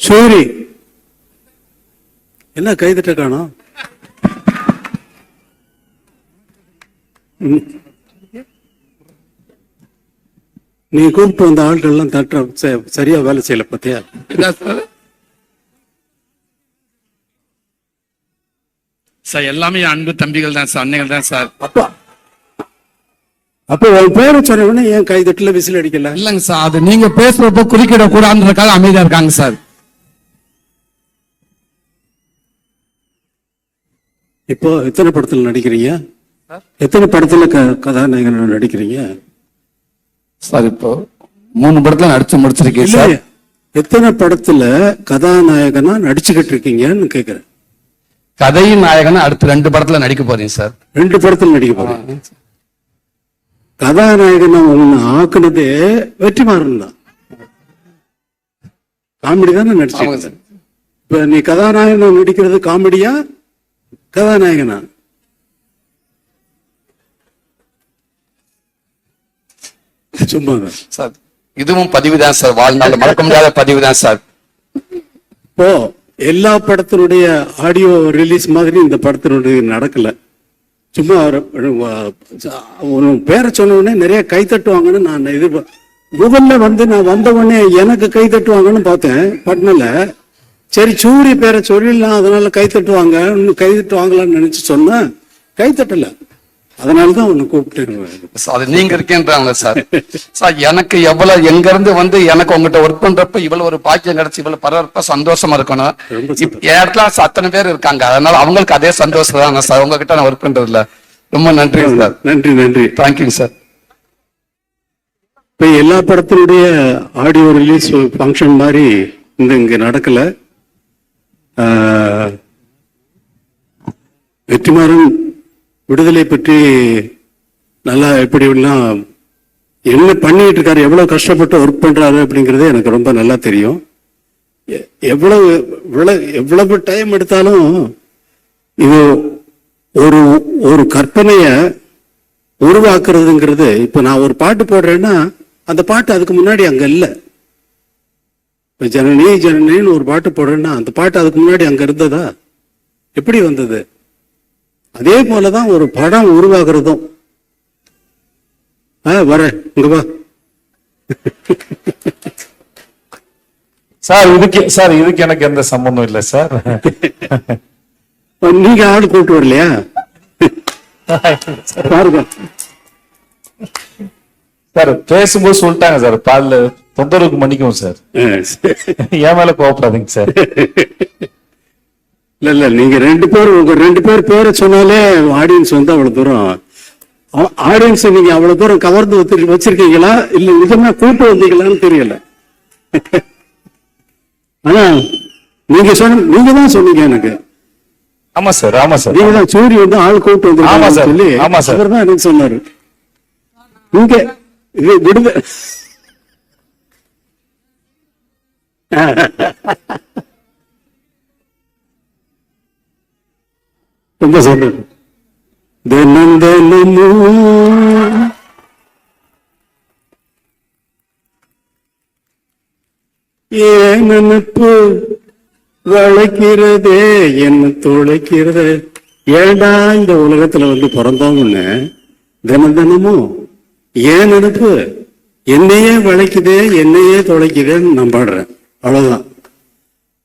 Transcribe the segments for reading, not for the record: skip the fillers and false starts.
சூரி என்ன கைதட்ட காணோம்? நீ கூப்பிட்டு வந்த ஆட்கள் எல்லாம் தட்ட சரியா வேலை செய்யல பத்தியா? சார் எல்லாமே அன்பு தம்பிகள் தான் சார், அன்னைகள் தான் சார். அப்ப உன் பேரை சொன்ன உடனே ஏன் கைதட்டல விசில் அடிக்கல? இல்லைங்க சார், அது நீங்க பேசுறப்ப குறுக்கிட கூடாதுன்றதுக்காக அமைதியா இருக்காங்க சார். இப்போ எத்தனை படத்துல நடிக்கிறீங்க? எத்தனை படத்துல கதாநாயகன் நடிக்கிறீங்க சார்? இப்போ 3 படத்துல நடிச்சு முடிச்சிருக்கீங்க சார். எத்தனை படத்துல கதாநாயகனா நடிச்சுக்கிட்டு இருக்கீங்கன்னு கேக்குறேன். கதையின் நாயகனா அடுத்து 2 படத்துல நடிக்க போறீங்க சார். 2 படத்துல நடிக்க போறீங்க. கதாநாயகனா ஒண்ணு ஆக்குனதே வெற்றிமாறன் தான். காமெடி தானே நடிச்சு. இப்ப நீ கதாநாயகனா நடிக்கிறது காமெடியா கதாநாயகனா? சும்மா சார், இதுவும் பதிவு தான் சார், வாழ்நாள் மறக்க முடியாத பதிவு தான் சார். இப்போ எல்லா படத்தினுடைய ஆடியோ ரிலீஸ் மாதிரி இந்த படத்தினுடைய நடக்கல. சும்மா ஒரு பேரை சொன்ன உடனே நிறைய கை தட்டுவாங்கன்னு நான் கூகுள்ல நான் வந்த உடனே எனக்கு கை தட்டுவாங்கன்னு பார்த்தேன் பட்னல. சரி சூரி பேரை சொல்லிடலாம், அதனால கை தட்டுவாங்க, இன்னும் கை தட்டுவாங்களான்னு நினைச்சு சொன்னா கை தட்டல. அதனாலதான் உன்னை கூப்பிட்டு. அது நீங்க இருக்கேன்றாங்க சார். சார் எனக்கு எவ்வளவு எங்க இருந்து வந்து எனக்கு உங்ககிட்ட ஒர்க் பண்றப்ப இவ்வளவு ஒரு பாக்கியம் கிடைச்சு இவ்வளவு பரவாயில்ல சந்தோஷமா இருக்கணும். இடத்துல அத்தனை பேர் இருக்காங்க, அதனால அவங்களுக்கு அதே சந்தோஷம் தான் சார். உங்ககிட்ட நான் ஒர்க் பண்றதுல ரொம்ப நன்றி சார். நன்றி நன்றி, தேங்க்யூ சார். இப்ப எல்லா படத்தினுடைய ஆடியோ ரிலீஸ் ஃபங்க்ஷன் மாதிரி இங்க நடக்கல. வெற்றிமாறன் விடுதலை பற்றி நல்லா எப்படிலாம் என்ன பண்ணிட்டு இருக்காரு, எவ்வளவு கஷ்டப்பட்டு ஒர்க் பண்றாரு அப்படிங்கறதே எனக்கு ரொம்ப நல்லா தெரியும். எவ்வளவு டைம் எடுத்தாலும் இது ஒரு ஒரு கற்பனைய உருவாக்குறதுங்கிறது. இப்ப நான் ஒரு பாட்டு போடுறேன்னா அந்த பாட்டு அதுக்கு முன்னாடி அங்க இல்ல. இப்ப ஜனனி ஜனனின்னு ஒரு பாட்டு போடுறேன்னா அந்த பாட்டு அதுக்கு முன்னாடி அங்க இருந்ததா? எப்படி வந்தது? அதே போலதான் ஒரு படம் உருவாக்குறதும். வர இங்க வா சார். இதுக்கு எனக்கு எந்த சம்பந்தம் இல்லை சார். நீங்க ஆள் கூப்பிட்டு வரலையா? பாருங்க சார், பேசும்போது சொல்லிட்டாங்க சார், பால்ல தொந்தரவுக்கு மன்னிக்கும் சார். என் மேல கோவப்படாதீங்க சார். இல்ல நீங்க உங்க 2 பேர் பேரை சொன்னாலே ஆடியன்ஸ் அவ்வளவு தூரம் ஆடியன்ஸ் நீங்க அவ்வளவு தூரம் கவர்ந்து வச்சிருக்கீங்களா இல்ல நிஜமா கூட்டு வந்தீங்களான்னு தெரியல. ஆனா நீங்க தான் சொன்னீங்க எனக்கு. ஆமா சார், ஆமா சார். நீங்க தான் சூரி ஆள் கூட்டு வந்து சொல்லி அவர் தான் எனக்கு சொன்னாரு. இங்க இது விடுதலை ரொம்ப சொல்றது. தினம் தினமும் ஏன் நினைப்பு வளைக்கிறதே என்ன துளைக்கிறது. ஏண்டா இந்த உலகத்துல பிறந்தோம்னு தினம் தினமும் ஏன் நினைப்பு என்னையே வளைக்குதே என்னையே துளைக்குதேன்னு நான் பாடுறேன். அவ்வளவுதான்.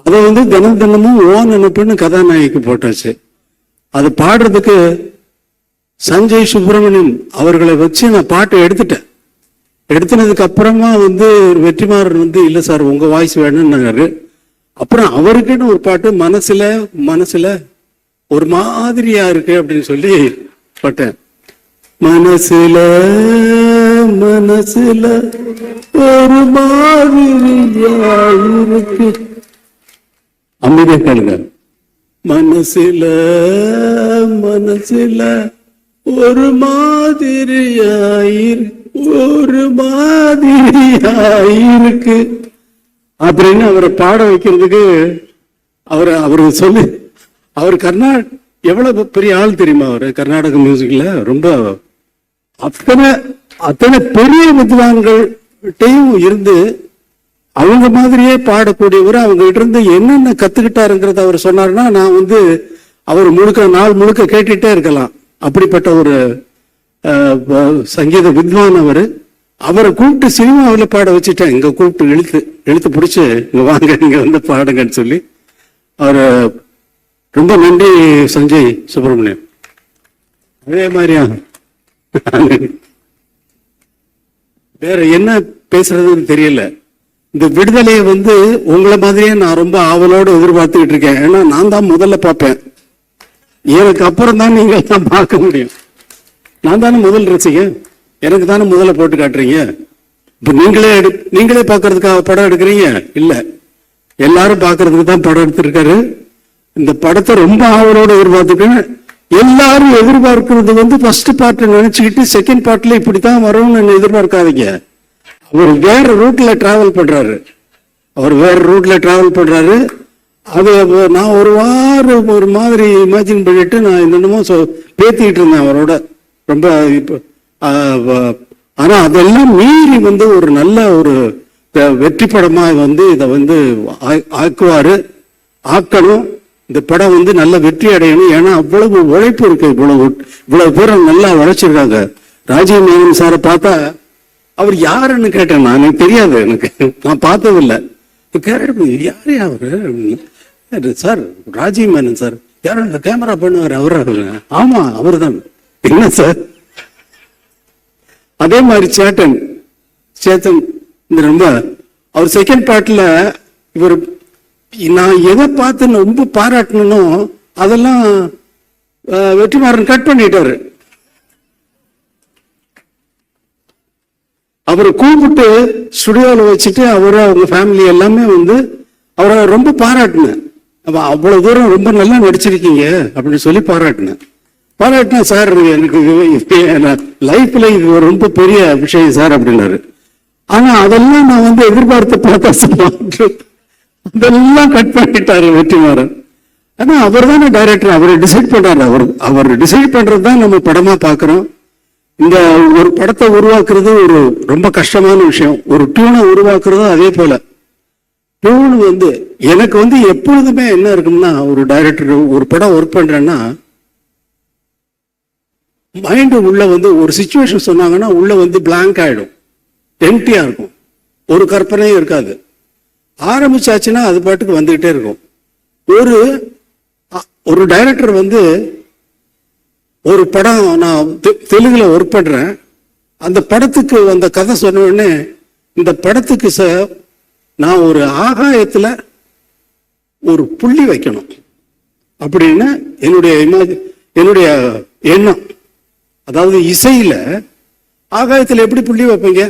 அதை தினம் தினமும் ஓ நினைப்புன்னு கதாநாயகிக்கு போட்டாச்சு. அது பாடுறதுக்கு சஞ்சய் சுப்பிரமணியம் அவர்களை வச்சு நான் பாட்டை எடுத்துட்டேன். எடுத்துனதுக்கு அப்புறமா வெற்றிமாறன் இல்ல சார் உங்க வாய்ஸ் வேணும்னாரு. அப்புறம் அவருக்குன்னு ஒரு பாட்டு மனசுல ஒரு மாதிரியா இருக்கு அப்படின்னு சொல்லி பாட்டேன். மனசுல ஒரு மாதிரியா இருக்கு. அமைதியா கேளுங்க. மனசுல ஒரு மாதிரியாயிருக்கு அப்படின்னு அவரை பாட வைக்கிறதுக்கு அவரு சொல்லி அவர் எவ்வளவு பெரிய ஆள் தெரியுமா? அவரு கர்நாடக மியூசிக்ல ரொம்ப அத்தனை பெரிய வித்வான்கள்ட்டையும் இருந்து அவங்க மாதிரியே பாடக்கூடியவர். அவங்க கிட்ட இருந்து என்னென்ன கத்துக்கிட்டாருங்கிறத அவர் சொன்னாருன்னா நான் வந்து அவர் நாள் முழுக்க கேட்டுட்டே இருக்கலாம். அப்படிப்பட்ட ஒரு சங்கீத வித்வான் அவர். அவரை கூப்பிட்டு சினிமாவில் பாட வச்சுட்டேன். இங்க கூப்பிட்டு இழுத்து பிடிச்சு இங்க வாங்க, இங்க வந்து பாடுங்கன்னு சொல்லி. அவர் ரொம்ப நன்றி சஞ்சய் சுப்பிரமணியம். அதே மாதிரியா வேற என்ன பேசுறதுன்னு தெரியல. இந்த விடுதலையை வந்து உங்களை மாதிரியே நான் ரொம்ப ஆவலோடு எதிர்பார்த்துக்கிட்டு இருக்கேன். ஏன்னா நான் தான் முதல்ல பார்ப்பேன். எனக்கு அப்புறம் தான் நீங்க தான் பார்க்க முடியும். நான் தானே முதல் ரசிகன். எனக்கு தானே முதல்ல போட்டு காட்டுறீங்க. இப்ப நீங்களே பார்க்கறதுக்காக படம் எடுக்கிறீங்க இல்ல, எல்லாரும் பார்க்கறதுக்கு தான் படம் எடுத்திருக்காரு. இந்த படத்தை ரொம்ப ஆவலோடு எதிர்பார்த்துக்கேன். எல்லாரும் எதிர்பார்க்கிறது வந்து ஃபர்ஸ்ட் பார்ட் நினைச்சுக்கிட்டு செகண்ட் பார்ட்ல இப்படித்தான் வரும்னு எதிர்பார்க்காதீங்க. அவர் வேற ரூட்ல டிராவல் பண்றாரு. அது நான் ஒரு மாதிரி இமேஜின் பண்ணிட்டு நான் என்னென்னமோ பேத்திக்கிட்டு இருந்தேன் அவரோட ரொம்ப. ஆனா அதெல்லாம் மீறி வந்து ஒரு நல்ல ஒரு வெற்றி படமா வந்து இதை வந்து ஆக்கணும். இந்த படம் வந்து நல்ல வெற்றி அடையணும். ஏன்னா அவ்வளவு உழைப்பு இருக்கு. இவ்வளவு பேரும் நல்லா உழைச்சிருக்காங்க. ராஜீவ் மேனன் சாரை பார்த்தா அவர் யாருன்னு கேட்டேன். நான் எனக்கு தெரியாது, நான் பார்த்ததில்லை. யாரு அவரு? Sir Rajiv Menon sir. யாரும் இந்த கேமரா பண்ணுவாரு அவரு? ஆமா அவரு தான். என்ன சார்? அதே மாதிரி சேத்தன் இந்த ரொம்ப அவர் செகண்ட் பார்ட்ல இவர் நான் எதை பார்த்து ரொம்ப பாராட்டணும் அதெல்லாம் வெற்றிமாறன் கட் பண்ணிட்டாரு. அவரை கூப்பிட்டு ஸ்டுடியோவில் வச்சுட்டு அவங்க ஃபேமிலி எல்லாமே வந்து அவரை ரொம்ப பாராட்டினேன். அவ்வளவு தூரம் ரொம்ப நல்லா நடிச்சிருக்கீங்க அப்படின்னு சொல்லி பாராட்டினேன். சார் எனக்கு லைஃப்ல இது ரொம்ப பெரிய விஷயம் சார் அப்படின்னாரு. ஆனா அதெல்லாம் நான் வந்து எதிர்பார்த்து பார்த்தா அதெல்லாம் கட் பண்ணிட்டாரு வெற்றிமாறன். ஆனா அவர் தானே டைரக்டர், அவரை டிசைட் பண்றாரு. அவர் டிசைட் பண்றதுதான் நம்ம படமா பாக்குறோம். இந்த ஒரு படத்தை உருவாக்குறது ஒரு ரொம்ப கஷ்டமான விஷயம். ஒரு டியூனை உருவாக்குறதும் அதே போல. டியூன் வந்து எனக்கு வந்து எப்பொழுதுமே என்ன இருக்கும்னா, ஒரு டைரக்டர் ஒரு படம் ஒர்க் பண்றேன்னா மைண்டு உள்ள வந்து ஒரு சிச்சுவேஷன் சொன்னாங்கன்னா உள்ள வந்து பிளாங்க் ஆயிடும், எம்டியா இருக்கும், ஒரு கற்பனையும் இருக்காது. ஆரம்பிச்சாச்சுன்னா அது பாட்டுக்கு வந்துகிட்டே இருக்கும். ஒரு டைரக்டர் வந்து ஒரு படம் நான் தெலுங்குல ஒர்க் பண்றேன். அந்த படத்துக்கு அந்த கதை சொன்ன உடனே இந்த படத்துக்கு நான் ஒரு ஆகாயத்துல ஒரு புள்ளி வைக்கணும் அப்படின்னு என்னுடைய எண்ணம். அதாவது இசையில ஆகாயத்துல எப்படி புள்ளி வைப்பீங்க?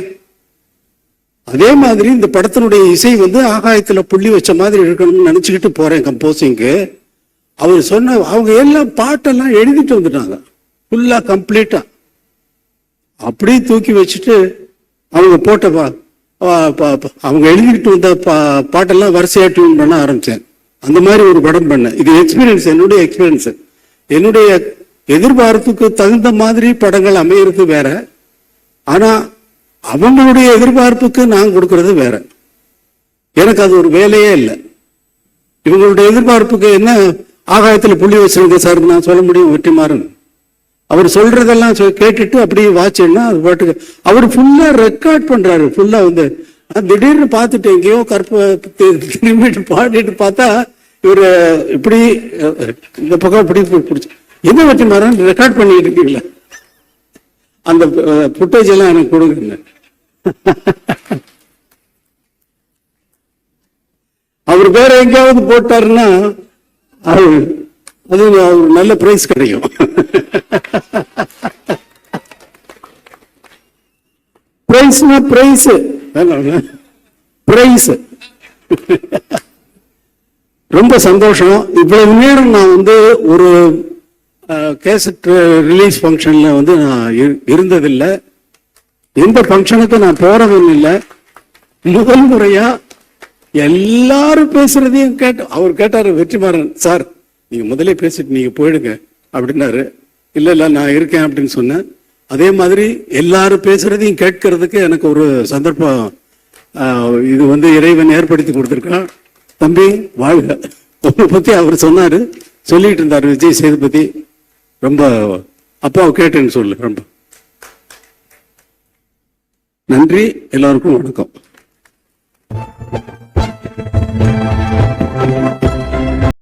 அதே மாதிரி இந்த படத்தினுடைய இசை வந்து ஆகாயத்துல புள்ளி வச்ச மாதிரி இருக்கணும்னு நினைச்சுக்கிட்டு போறேன் கம்போசிங்க்கு. அவர் சொன்ன அவங்க எல்லாம் பாட்டெல்லாம் எழுதிட்டு வந்துட்டாங்க ஃபுல்லா கம்ப்ளீட்டா. அப்படியே தூக்கி வச்சுட்டு அவங்க போட்ட அவங்க எழுதிக்கிட்டு வந்த பாட்டெல்லாம் வரிசையா டியூன் பண்ண ஆரம்பிச்சேன். அந்த மாதிரி ஒரு படம் பண்ணேன். இது எக்ஸ்பீரியன்ஸ், என்னுடைய எக்ஸ்பீரியன்ஸ். என்னுடைய எதிர்பார்ப்புக்கு தகுந்த மாதிரி படங்கள் அமையிறது வேற, ஆனா அவங்களுடைய எதிர்பார்ப்புக்கு நான் கொடுக்கறது வேற. எனக்கு அது ஒரு வேலையே இல்லை. இவங்களுடைய எதிர்பார்ப்புக்கு என்ன ஆகாயத்துல புள்ளி வச்சிருங்க சார் நான் சொல்ல முடியும்? வெற்றிமாறன் அவர் சொல்றதெல்லாம் கேட்டுட்டு அப்படியே வாட்சேன்னா அது பாட்டுக்கு அவர் ஃபுல்லா ரெக்கார்ட் பண்றாரு. ஃபுல்லா வந்து திடீர்னு பார்த்துட்டு எங்கேயோ திரும்பிட்டு பாடிட்டு பார்த்தா இவரு இப்படி இந்த பக்கம் இப்படி பிடிச்சி என்ன வெற்றிமாறன் ரெக்கார்ட் பண்ணிட்டு இருக்கீங்களா? அந்த புட்டேஜ் எல்லாம் எனக்கு கொடுங்க. அவர் வேற எங்கேயாவது போட்டாருன்னா அது நல்ல பிரைஸ் கிடைக்கும். பிரைஸ் ரொம்ப சந்தோஷம். இவ்வளவு நேரம் நான் வந்து ஒரு கேசட் ரிலீஸ் ஃபங்க்ஷன்ல வந்து நான் இருந்ததில்லை. எந்த ஃபங்க்ஷனுக்கு நான் போறதும் இல்லை. முதல் முறையா எல்லாரும் பேசுறதையும் அவர் கேட்டாரு, வெற்றிமாறன் சார் நீங்க முதலே பேசிட்டு நீங்க போயிடுங்க அப்படின்னாரு. இல்ல நான் இருக்கேன் அப்படின்னு சொன்னேன். அதே மாதிரி எல்லாரும் பேசுறதையும் கேட்கறதுக்கு எனக்கு ஒரு சந்தர்ப்பம் இது வந்து இறைவன் ஏற்படுத்தி கொடுத்துருக்கான். தம்பி வாழ்க. உங்களை பத்தி அவர் சொன்னாரு, சொல்லிட்டு இருந்தாரு விஜய் சேதுபதி. ரொம்ப அப்பாவை கேட்டேன்னு சொல்லு. ரொம்ப நன்றி. எல்லாருக்கும் வணக்கம்.